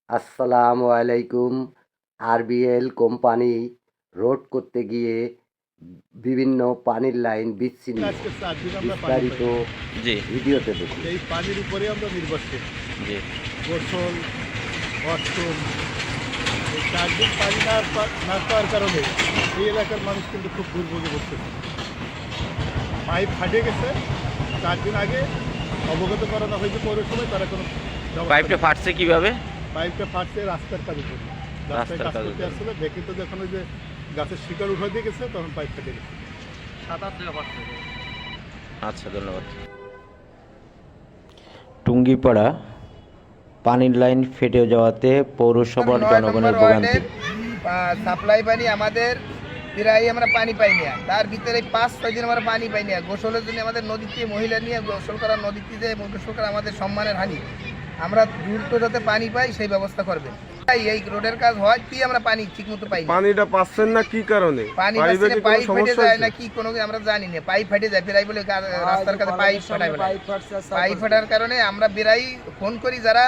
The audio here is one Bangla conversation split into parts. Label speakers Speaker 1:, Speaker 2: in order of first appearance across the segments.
Speaker 1: আসসালামু আলাইকুম। আরবিএল কোম্পানি রোড করতে গিয়ে বিভিন্ন পানির লাইন বিচ্ছিন্ন
Speaker 2: আজকে 4 দিন আমরা পানি
Speaker 1: বিস্তারিত
Speaker 2: পাই।
Speaker 3: জি
Speaker 1: ভিডিওতে দেখুন।
Speaker 2: এই পানির উপরে আমরা নির্ভরশীল।
Speaker 3: জি
Speaker 2: গোসল, ওয়াশরুম, এই 4 দিন পানি না পাওয়ার কারণে এই এলাকার মানুষ কিন্তু খুব দুর্ভোগে পড়তেছে। পাইপ ফাটে গেছে, 4 দিন আগে অবগত করানো হয়েছে পৌরসভায়, তারা কোনো ব্যবস্থা
Speaker 3: পাইপটা
Speaker 2: নেয়নি।
Speaker 3: ফাটছে কিভাবে?
Speaker 2: পাইপটা ফাটছে রাস্তার কাজের জন্য। রাস্তায়
Speaker 3: রাস্তার
Speaker 2: কাজ
Speaker 3: কাজের
Speaker 2: করতে
Speaker 3: জন্য।
Speaker 2: আসছিল, দেখে তো যখন ওই যে গাছের শিকড় উঠে দিয়ে গেছে তখন পাইপ ফেটে গেছে।
Speaker 3: আচ্ছা, ধন্যবাদ।
Speaker 4: টুঙ্গিপাড়া পানির লাইন ফেটে যাওয়াতে পৌরসভার জনগণের ভোগান্তি।
Speaker 5: সাপ্লাই পানি আমাদের প্রায় আমরা পানি পাই না, তার ভিতরে 5-6 দিন আমরা পানি পাই না। গোসলের জন্য আমাদের নদীতে মহিলা নিয়ে গোসল করা, নদীতে যে গোসল করা আমাদের সম্মানের হানি। আমরা দ্রুত যাতে পানি পাই সেই ব্যবস্থা করবেন। এই রোডের কাজ হয় কি আমরা পানি ঠিক মতো পাই না।
Speaker 6: পানিটা পাচ্ছেন না কি কারণে?
Speaker 5: পানি
Speaker 6: পাইপে কি কোনো
Speaker 5: পাইপ ফেটে
Speaker 6: সমস্যা
Speaker 5: যায়
Speaker 6: হয়েছে?
Speaker 5: না কি কোনো আমরা জানি না, পাইপ ফেটে যায় প্রায় বলে রাস্তার কাছে পাইপ ফাটাই বলে। পাইপ ফাটার কারণে আমরা প্রায় ফোন করি, যারা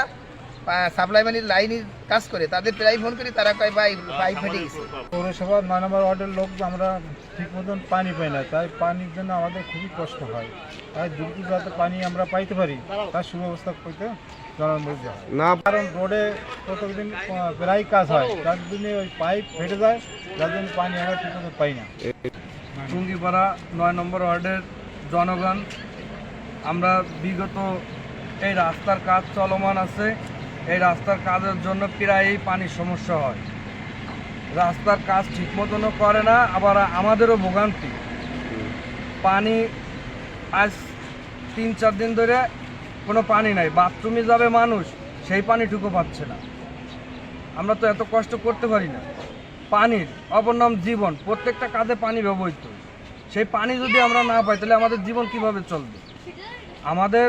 Speaker 5: সাপ্লাই পানির লাইনের কাজ করে তাদের প্রায় ফোন করি, তারা কয় পাইপ ফেটে গেছে।
Speaker 7: পৌরসভার 9 নম্বর ওয়ার্ডের লোক আমরা ঠিক মতন পানি পাই না, তাই পানির জন্য আমাদের খুবই কষ্ট হয়। তাই দ্রুত যাতে পানি আমরা পাইতে পারি তার সুব্যবস্থা করতে জনগণ
Speaker 6: না
Speaker 7: কারণ রোডে প্রত্যেকদিন প্রায় কাজ হয়, তার জন্য ওই পাইপ ফেটে যায়, যার জন্য পানি আমরা ঠিক মতো পাই না।
Speaker 8: টুঙ্গিপাড়া 9 নম্বর ওয়ার্ডের জনগণ আমরা বিগত এই রাস্তার কাজ চলমান আছে, এই রাস্তার কাজের জন্য প্রায়ই পানির সমস্যা হয়। রাস্তার কাজ ঠিক মতনও করে না, আবার আমাদেরও ভোগান্তি। পানি আজ 3-4 দিন ধরে কোনো পানি নাই, বাথরুমে যাবে মানুষ সেই পানিটুকু পাচ্ছে না। আমরা তো এত কষ্ট করতে পারি না। পানির অপর নাম জীবন, প্রত্যেকটা কাজে পানি ব্যবহৃত। সেই পানি যদি আমরা না পাই তাহলে আমাদের জীবন কিভাবে চলবে? আমাদের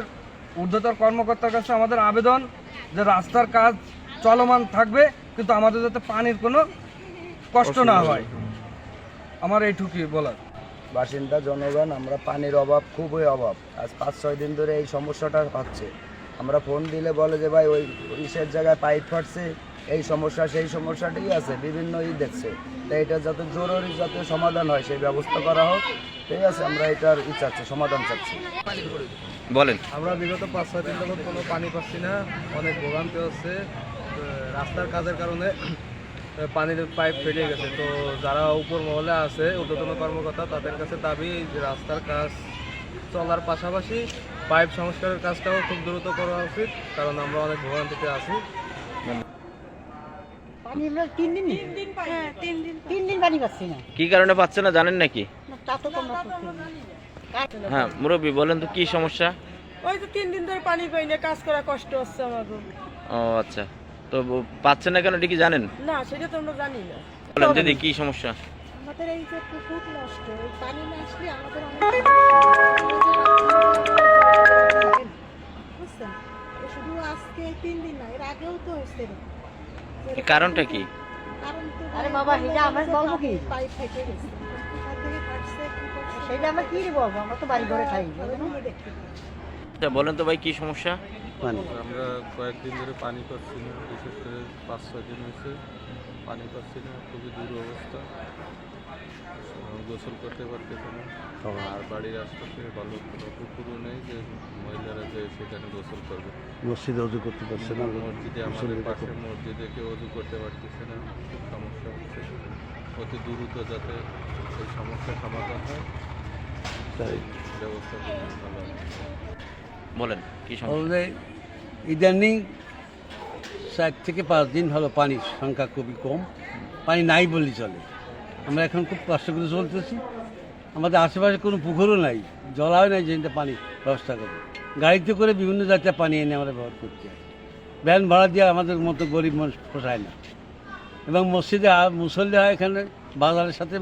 Speaker 8: ঊর্ধ্বতর কর্মকর্তার কাছে আমাদের আবেদন যে রাস্তার কাজ চলমান থাকবে, কিন্তু আমাদের যাতে পানির কোনো কষ্ট না হয়। আমার এইটুকুই বলার।
Speaker 9: বাসিন্দা জনগণ আমরা পানির অভাব, খুবই অভাব। আজ 5-6 দিন ধরে এই সমস্যাটা হচ্ছে। আমরা ফোন দিলে বলে যে ভাই ওই ইসের জায়গায় পাইপ ফাটছে, এই সমস্যা সেই সমস্যাটাই আছে, বিভিন্ন দেখছে। তাই এটা যাতে জরুরি যাতে সমাধান হয় সেই ব্যবস্থা করা হোক। ঠিক আছে, আমরা এটার চাচ্ছি, সমাধান চাচ্ছি।
Speaker 3: বলেন।
Speaker 8: আমরা বিগত 5-6 দিন যাবত কোনো পানি পাচ্ছি না, অনেক ভোগান্তি হচ্ছে। রাস্তার কাজের কারণে পানির পাইপ ফেটে গেছে। তো যারা উপর মহলে আছে, ঊর্ধ্বতন কর্মকর্তা, তাদের কাছে দাবি যে রাস্তার কাজ চলার পাশাপাশি পাইপ সংস্কারের কাজটাও খুব দ্রুত করা উচিত, কারণ আমরা অনেক ভোগান্তিতে আছি।
Speaker 10: পানি আমরা 3 দিন পানি পাচ্ছি না।
Speaker 3: কি কারণে পাচ্ছে না জানেন নাকি?
Speaker 10: তা তো কোনো করতে নেই।
Speaker 3: হ্যাঁ, মুরব্বী বলেন তো কি সমস্যা?
Speaker 11: ওই তো 3 দিন ধরে পানি পাই না, কাজ করা কষ্ট হচ্ছে আমাকে।
Speaker 3: ও আচ্ছা, তো পাচ্ছেন না কেন এটা কি জানেন?
Speaker 11: না, সেটা তো আমরা জানি না।
Speaker 3: বলেন দিদি, কি সমস্যা?
Speaker 10: আমাদের এই যে পুকুর নষ্ট, এই পানি না আসলে আমাদের অনেক বুঝছেন, শুধু আজকে 3 দিন না, এর আগেও তো হয়েছে।
Speaker 3: এই কারণটা কি?
Speaker 10: কারণ তো
Speaker 11: আরে বাবা, এটা আমার বলবো কি?
Speaker 10: পাইপ ফেটে গেছে, কোথা থেকে ফাটছে কি করছে
Speaker 11: সেটা আমরা কি বলবো, আমরা তো বাড়ি ঘরে খাই।
Speaker 3: আচ্ছা, বলেন তো ভাই কি সমস্যা?
Speaker 6: আমরা কয়েকদিন ধরে পানি পাচ্ছি না, বিশেষ করে 5-6 দিন হয়েছে পানি পাচ্ছি না, খুবই দুরবস্থা। গোসল করতে পারতেছে না, আর বাড়ির আশপাশে ভালো কোনো পুকুরও নেই যে মহিলারা যে সেখানে গোসল করবে।
Speaker 2: মসজিদে অজু করতে পারছে না,
Speaker 6: মসজিদে আমাদের পাশে মসজিদে কেউ অজু করতে পারতেছে না, খুব সমস্যা হচ্ছে। অতি দ্রুত যাতে এই সমস্যার সমাধান হয় তাই ব্যবস্থা করলে ভালো হয়।
Speaker 3: বলেন কি সমস্যা?
Speaker 8: ইদানিং 4 থেকে 5 দিন হলো পানির সংখ্যা খুবই কম, পানি নাই বললেই চলে। আমরা এখন খুব কষ্ট করে চলতেছি। আমাদের আশেপাশে কোনো পুকুরও নাই, জলাও নাই যে পানি ব্যবস্থা করবে। গাড়িতে করে বিভিন্ন জাতীয় পানি এনে আমরা ব্যবহার করতে হয়। ভ্যান ভাড়া দিয়ে আমাদের মতো গরিব মানুষ পোষায় না। এবং মসজিদে মুসল্লি হয়, এখানে বাজারের সাথে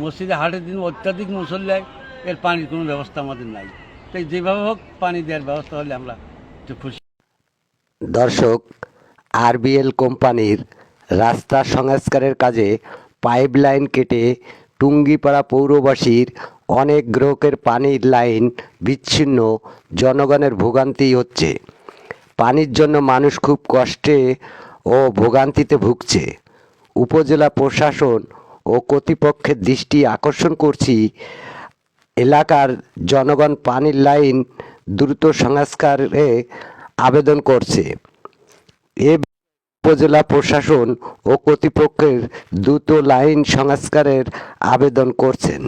Speaker 8: মসজিদে হাটের দিন অত্যাধিক মুসল্লি হয়, এর পানির কোনো ব্যবস্থা আমাদের নাই। তাই যেভাবে হোক পানি দেওয়ার ব্যবস্থা হলে আমরা একটু খুশি।
Speaker 1: দর্শক, আরবিএল কোম্পানির রাস্তা সংস্কারের কাজে পাইপ লাইন কেটে টুঙ্গিপাড়া পৌরবাসীর অনেক গ্রাহকের পানির লাইন বিচ্ছিন্ন, জনগণের ভোগান্তি হচ্ছে। পানির জন্য মানুষ খুব কষ্টে ও ভোগান্তিতে ভুগছে। উপজেলা প্রশাসন ও কর্তৃপক্ষের দৃষ্টি আকর্ষণ করছি, এলাকার জনগণ পানির লাইন দ্রুত সংস্কারে আবেদন করছে। এ উপজেলা প্রশাসন ও কর্তৃপক্ষের দ্রুত লাইন সংস্কারের আবেদন করছেন।